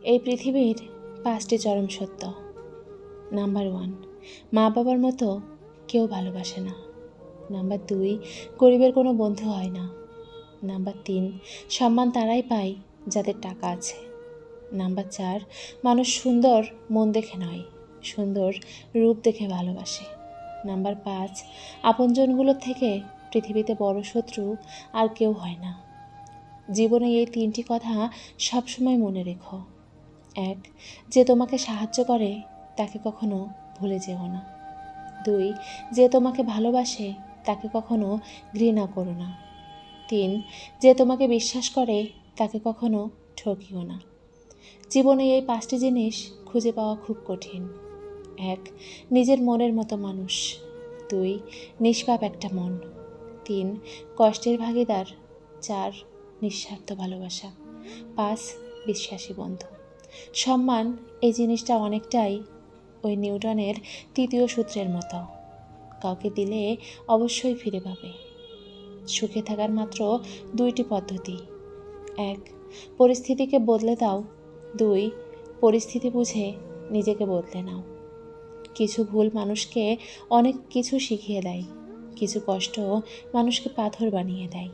এই পৃথিবীর 5টি চরম সত্য। নাম্বার 1, মা বাবার মতো কেউ ভালোবাসে না। নাম্বার 2, গরিবের কোনো বন্ধু হয় না। নাম্বার 3, সম্মান তারাই পায় যাদের টাকা আছে। নাম্বার 4, মানুষ সুন্দর মন দেখে নয়, সুন্দর রূপ দেখে ভালোবাসে। নাম্বার 5, আপনজনগুলোর থেকে পৃথিবীতে বড় শত্রু আর কেউ হয় না। জীবনে এই 3টি কথা সবসময় মনে রেখো। 1, যে তোমাকে সাহায্য করে তাকে কখনো ভুলে যেও না। 2, যে তোমাকে ভালোবাসে তাকে কখনো ঘৃণা করো না। 3, যে তোমাকে বিশ্বাস করে তাকে কখনো ঠকিও না। জীবনে এই 5টি জিনিস খুঁজে পাওয়া খুব কঠিন। 1, নিজের মনের মতো মানুষ। 2, নিষ্পাপ একটা মন। 3, কষ্টের ভাগিদার। 4, নিঃস্বার্থ ভালোবাসা। 5, বিশ্বাসী বন্ধু। সম্মান এই জিনিসটা অনেকটাই ওই নিউটনের 3য় সূত্রের মতো। কাউকে দিলে অবশ্যই ফিরে পাবে। সুখে থাকার মাত্র 2টি পদ্ধতি। 1, পরিস্থিতিকে বদলে দাও। 2, পরিস্থিতি বুঝে নিজেকে বদলে নাও। কিছু ভুল মানুষকে অনেক কিছু শিখিয়ে দেয়, কিছু কষ্ট মানুষকে পাথর বানিয়ে দেয়,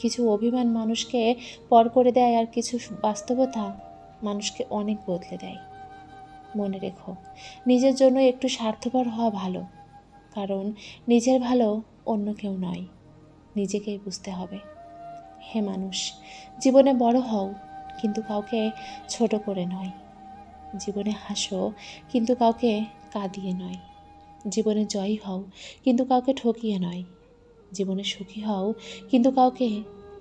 কিছু অভিমান মানুষকে পর করে দেয়, আর কিছু বাস্তবতা মানুষকে অনেক বদলে দেয়। মনে রেখো, নিজের জন্য একটু স্বার্থপর হওয়া ভালো, কারণ নিজের ভালো অন্য কেউ নয়, নিজেকেই বুঝতে হবে। হে মানুষ, জীবনে বড় হও, কিন্তু কাউকে ছোট করে নয়। জীবনে হাসো, কিন্তু কাউকে কাঁদিয়ে নয়। জীবনে জয়ী হও, কিন্তু কাউকে ঠকিয়ে নয়। জীবনে সুখী হও, কিন্তু কাউকে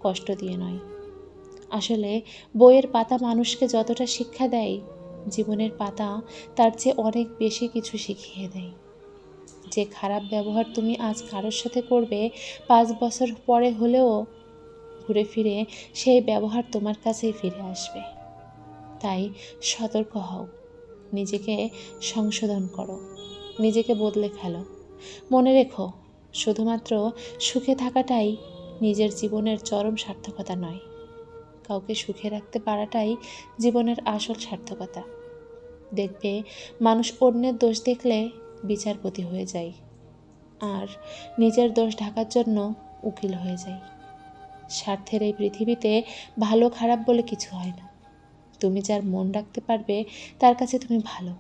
কষ্ট দিয়ে নয়। আসলে বইয়ের পাতা মানুষকে যতটা শিক্ষা দেয়, জীবনের পাতা তার চেয়ে অনেক বেশি কিছু শিখিয়ে দেয়। যে খারাপ ব্যবহার তুমি আজ কারোর সাথে করবে, 5 বছর পরে হলেও ঘুরে ফিরে সেই ব্যবহার তোমার কাছেই ফিরে আসবে। তাই সতর্ক হও, নিজেকে সংশোধন করো, নিজেকে বদলে ফেলো। মনে রেখো, শুধুমাত্র সুখে থাকাটাই নিজের জীবনের চরম সার্থকতা নয়, কাউকে সুখে রাখতে পারাটাই জীবনের আসল সার্থকতা। দেখবে, মানুষ অন্যের দোষ দেখলে বিচারপতি হয়ে যায়, আর নিজের দোষ ঢাকার জন্য উকিল হয়ে যায়। স্বার্থের এই পৃথিবীতে ভালো খারাপ বলে কিছু হয় না। তুমি যার মন রাখতে পারবে তার কাছে তুমি ভালো,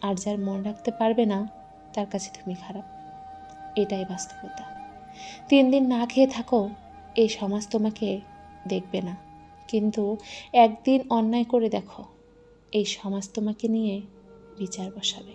আর যার মন রাখতে পারবে না তার কাছে তুমি খারাপ। এটাই বাস্তবতা। 3 দিন না খেয়ে থাকো, এই সমাজ তোমাকে দেখবে না, কিন্তু একদিন অন্যায় করে দেখো, এই সমাজ তোমাকে নিয়ে বিচার বসাবে।